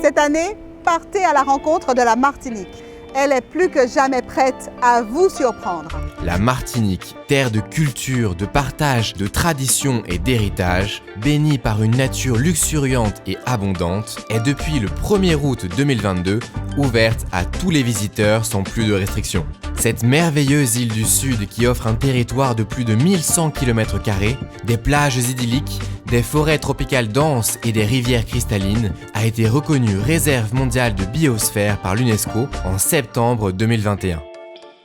Cette année, partez à la rencontre de la Martinique. Elle est plus que jamais prête à vous surprendre. La Martinique, terre de culture, de partage, de tradition et d'héritage, bénie par une nature luxuriante et abondante, est depuis le 1er août 2022 ouverte à tous les visiteurs sans plus de restrictions. Cette merveilleuse île du Sud qui offre un territoire de plus de 1100 km², des plages idylliques, des forêts tropicales denses et des rivières cristallines, a été reconnue réserve mondiale de biosphère par l'UNESCO en septembre 2021.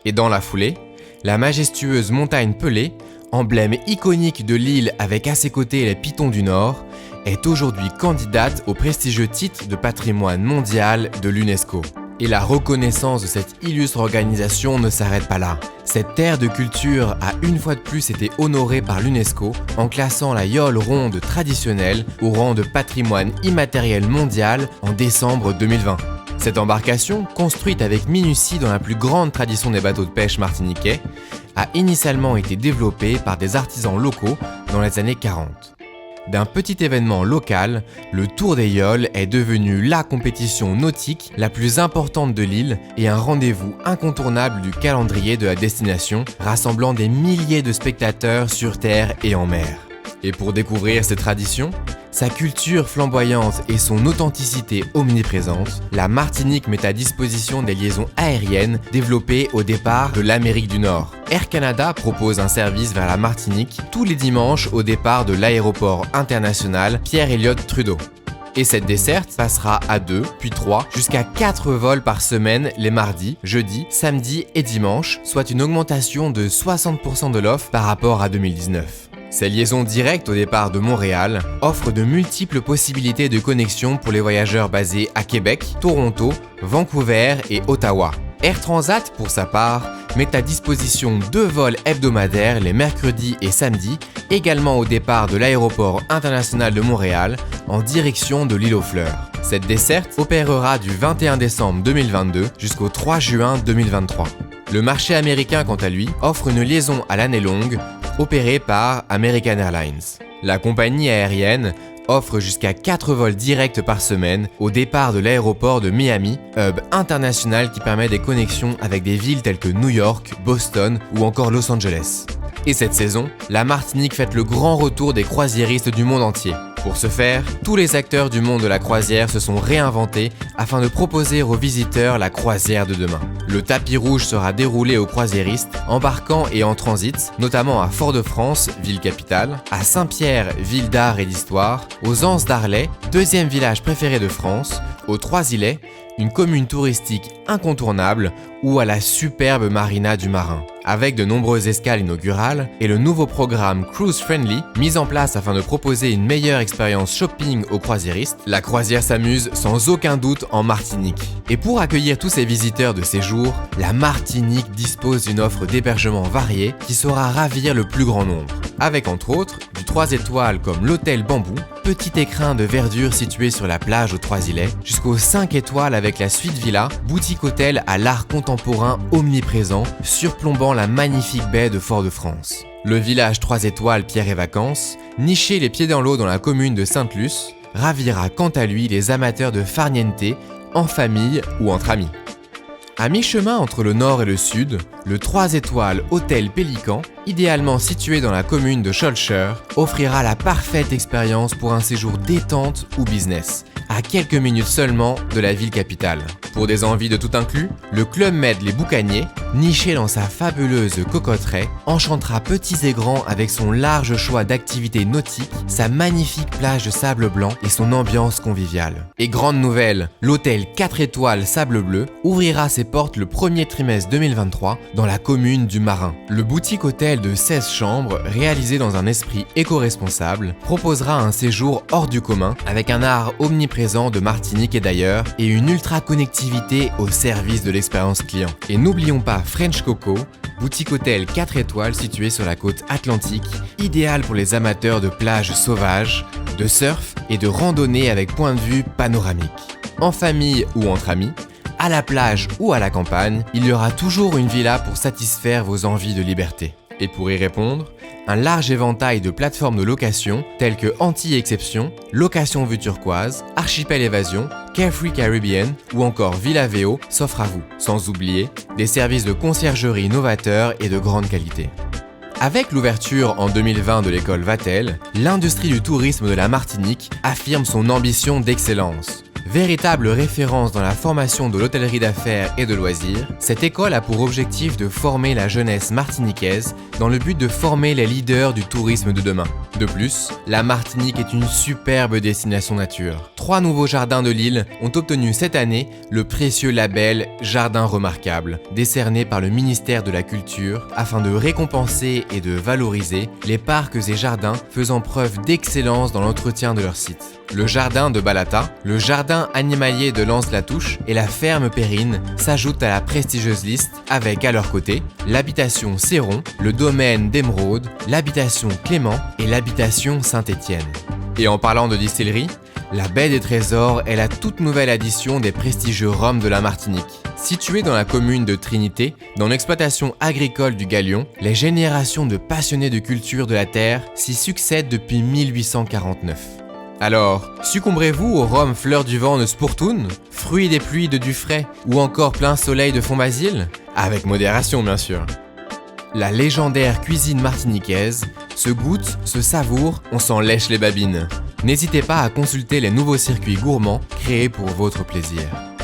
Et dans la foulée, la majestueuse montagne Pelée, emblème iconique de l'île avec à ses côtés les Pitons du Nord, est aujourd'hui candidate au prestigieux titre de patrimoine mondial de l'UNESCO. Et la reconnaissance de cette illustre organisation ne s'arrête pas là. Cette terre de culture a une fois de plus été honorée par l'UNESCO en classant la yole ronde traditionnelle au rang de patrimoine immatériel mondial en décembre 2020. Cette embarcation, construite avec minutie dans la plus grande tradition des bateaux de pêche martiniquais, a initialement été développée par des artisans locaux dans les années 40. D'un petit événement local, le Tour des Yoles est devenu la compétition nautique la plus importante de l'île et un rendez-vous incontournable du calendrier de la destination, rassemblant des milliers de spectateurs sur terre et en mer. Et pour découvrir ces traditions, sa culture flamboyante et son authenticité omniprésente, la Martinique met à disposition des liaisons aériennes développées au départ de l'Amérique du Nord. Air Canada propose un service vers la Martinique tous les dimanches au départ de l'aéroport international Pierre-Elliott Trudeau. Et cette desserte passera à 2, puis 3, jusqu'à 4 vols par semaine les mardis, jeudis, samedis et dimanches, soit une augmentation de 60% de l'offre par rapport à 2019. Ces liaisons directes au départ de Montréal offrent de multiples possibilités de connexion pour les voyageurs basés à Québec, Toronto, Vancouver et Ottawa. Air Transat, pour sa part, met à disposition 2 vols hebdomadaires les mercredis et samedis, également au départ de l'aéroport international de Montréal, en direction de l'île aux Fleurs. Cette desserte opérera du 21 décembre 2022 jusqu'au 3 juin 2023. Le marché américain, quant à lui, offre une liaison à l'année longue, opérée par American Airlines. La compagnie aérienne offre jusqu'à 4 vols directs par semaine au départ de l'aéroport de Miami, hub international qui permet des connexions avec des villes telles que New York, Boston ou encore Los Angeles. Et cette saison, la Martinique fête le grand retour des croisiéristes du monde entier. Pour ce faire, tous les acteurs du monde de la croisière se sont réinventés afin de proposer aux visiteurs la croisière de demain. Le tapis rouge sera déroulé aux croisiéristes, embarquant et en transit, notamment à Fort-de-France, ville capitale, à Saint-Pierre, ville d'art et d'histoire, aux Anses d'Arlet, deuxième village préféré de France, aux Trois-Îlets, une commune touristique incontournable, ou à la superbe marina du Marin. Avec de nombreuses escales inaugurales et le nouveau programme Cruise Friendly, mis en place afin de proposer une meilleure expérience shopping aux croisiéristes, la croisière s'amuse sans aucun doute en Martinique. Et pour accueillir tous ces visiteurs de séjour, la Martinique dispose d'une offre d'hébergement variée qui saura ravir le plus grand nombre. Avec entre autres du 3 étoiles comme l'hôtel Bambou, petit écrin de verdure situé sur la plage aux Trois-Îlets, jusqu'aux 5 étoiles avec la suite villa, boutique hôtel à l'art contemporain omniprésent, surplombant la magnifique baie de Fort-de-France. Le village 3 étoiles Pierre et Vacances, niché les pieds dans l'eau dans la commune de Sainte-Luce, ravira quant à lui les amateurs de farniente, en famille ou entre amis. À mi-chemin entre le nord et le sud, le 3 étoiles Hôtel Pélican, idéalement situé dans la commune de Schœlcher, offrira la parfaite expérience pour un séjour détente ou business, à quelques minutes seulement de la ville capitale. Pour des envies de tout inclus, le Club Med Les Boucaniers, niché dans sa fabuleuse cocotteraie, enchantera petits et grands avec son large choix d'activités nautiques, sa magnifique plage de sable blanc et son ambiance conviviale. Et grande nouvelle, l'hôtel 4 étoiles Sable Bleu ouvrira ses portes le premier trimestre 2023 dans la commune du Marin. Le boutique hôtel de 16 chambres, réalisé dans un esprit éco-responsable, proposera un séjour hors du commun avec un art omniprésent de Martinique et d'ailleurs et une ultra-connectivité au service de l'expérience client. Et n'oublions pas French Coco, boutique hôtel 4 étoiles situé sur la côte atlantique, idéal pour les amateurs de plages sauvages, de surf et de randonnée avec point de vue panoramique. En famille ou entre amis, à la plage ou à la campagne, il y aura toujours une villa pour satisfaire vos envies de liberté. Et pour y répondre, un large éventail de plateformes de location telles que Anti-Exception, Location Vue Turquoise, Archipel Évasion, Carefree Caribbean ou encore Villa Veo s'offrent à vous, sans oublier des services de conciergerie novateurs et de grande qualité. Avec l'ouverture en 2020 de l'école Vatel, l'industrie du tourisme de la Martinique affirme son ambition d'excellence. Véritable référence dans la formation de l'hôtellerie d'affaires et de loisirs, cette école a pour objectif de former la jeunesse martiniquaise dans le but de former les leaders du tourisme de demain. De plus, la Martinique est une superbe destination nature. 3 nouveaux jardins de l'île ont obtenu cette année le précieux label Jardin Remarquable, décerné par le ministère de la Culture afin de récompenser et de valoriser les parcs et jardins faisant preuve d'excellence dans l'entretien de leur site. Le jardin de Balata, le jardin animalier de Lens-la-Touche et la ferme Périne s'ajoutent à la prestigieuse liste avec à leur côté l'habitation Céron, le domaine d'Émeraude, l'habitation Clément et l'habitation Saint-Étienne. Et en parlant de distillerie, la Baie des Trésors est la toute nouvelle addition des prestigieux rhums de la Martinique. Située dans la commune de Trinité, dans l'exploitation agricole du Galion, les générations de passionnés de culture de la terre s'y succèdent depuis 1849. Alors, succomberez-vous au rhum Fleur du Vent de Spourtoun, fruit des pluies de Dufray ou encore Plein Soleil de Font-Basile? Avec modération bien sûr. La légendaire cuisine martiniquaise se goûte, se savoure, on s'en lèche les babines. N'hésitez pas à consulter les nouveaux circuits gourmands créés pour votre plaisir.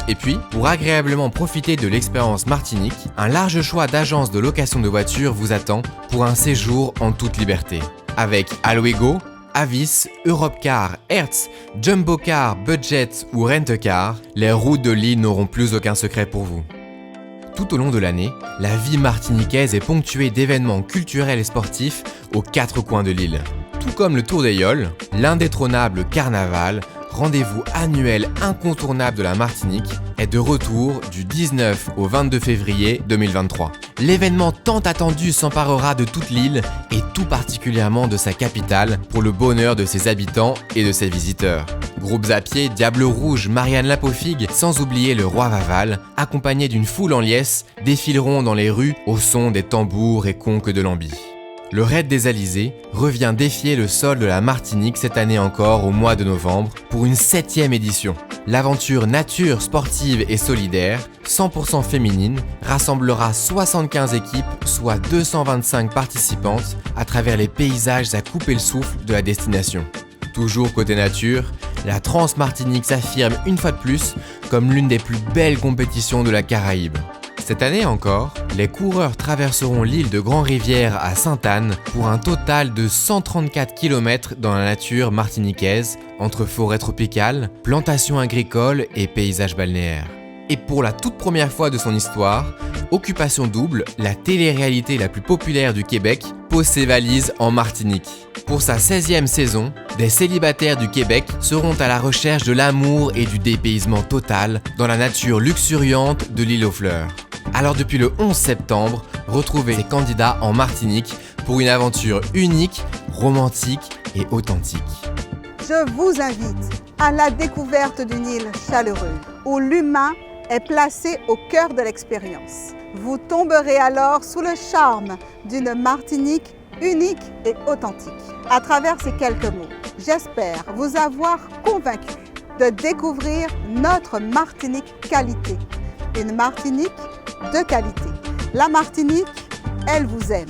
Et puis, pour agréablement profiter de l'expérience Martinique, un large choix d'agences de location de voitures vous attend pour un séjour en toute liberté. Avec Alwego, Avis, Europcar, Hertz, Jumbocar, Budget ou Rent-A-Car, les routes de l'île n'auront plus aucun secret pour vous. Tout au long de l'année, la vie martiniquaise est ponctuée d'événements culturels et sportifs aux 4 coins de l'île. Tout comme le Tour des Yoles, l'indétrônable Carnaval, rendez-vous annuel incontournable de la Martinique, est de retour du 19 au 22 février 2023. L'événement tant attendu s'emparera de toute l'île et tout particulièrement de sa capitale pour le bonheur de ses habitants et de ses visiteurs. Groupes à pied, Diable Rouge, Marianne Lapofigue, sans oublier le Roi Vaval, accompagnés d'une foule en liesse, défileront dans les rues au son des tambours et conques de Lambie. Le Raid des Alizés revient défier le sol de la Martinique cette année encore au mois de novembre pour une 7e édition. L'aventure nature, sportive et solidaire, 100% féminine, rassemblera 75 équipes, soit 225 participantes, à travers les paysages à couper le souffle de la destination. Toujours côté nature, la Trans-Martinique s'affirme une fois de plus comme l'une des plus belles compétitions de la Caraïbe. Cette année encore, les coureurs traverseront l'île de Grand-Rivière à Sainte-Anne pour un total de 134 km dans la nature martiniquaise, entre forêts tropicales, plantations agricoles et paysages balnéaires. Et pour la toute première fois de son histoire, Occupation Double, la télé-réalité la plus populaire du Québec, pose ses valises en Martinique. Pour sa 16e saison, des célibataires du Québec seront à la recherche de l'amour et du dépaysement total dans la nature luxuriante de l'île aux Fleurs. Alors depuis le 11 septembre, retrouvez les candidats en Martinique pour une aventure unique, romantique et authentique. Je vous invite à la découverte d'une île chaleureuse où l'humain est placé au cœur de l'expérience. Vous tomberez alors sous le charme d'une Martinique unique et authentique. À travers ces quelques mots, j'espère vous avoir convaincu de découvrir notre Martinique qualité. Une Martinique de qualité. La Martinique, elle vous aime.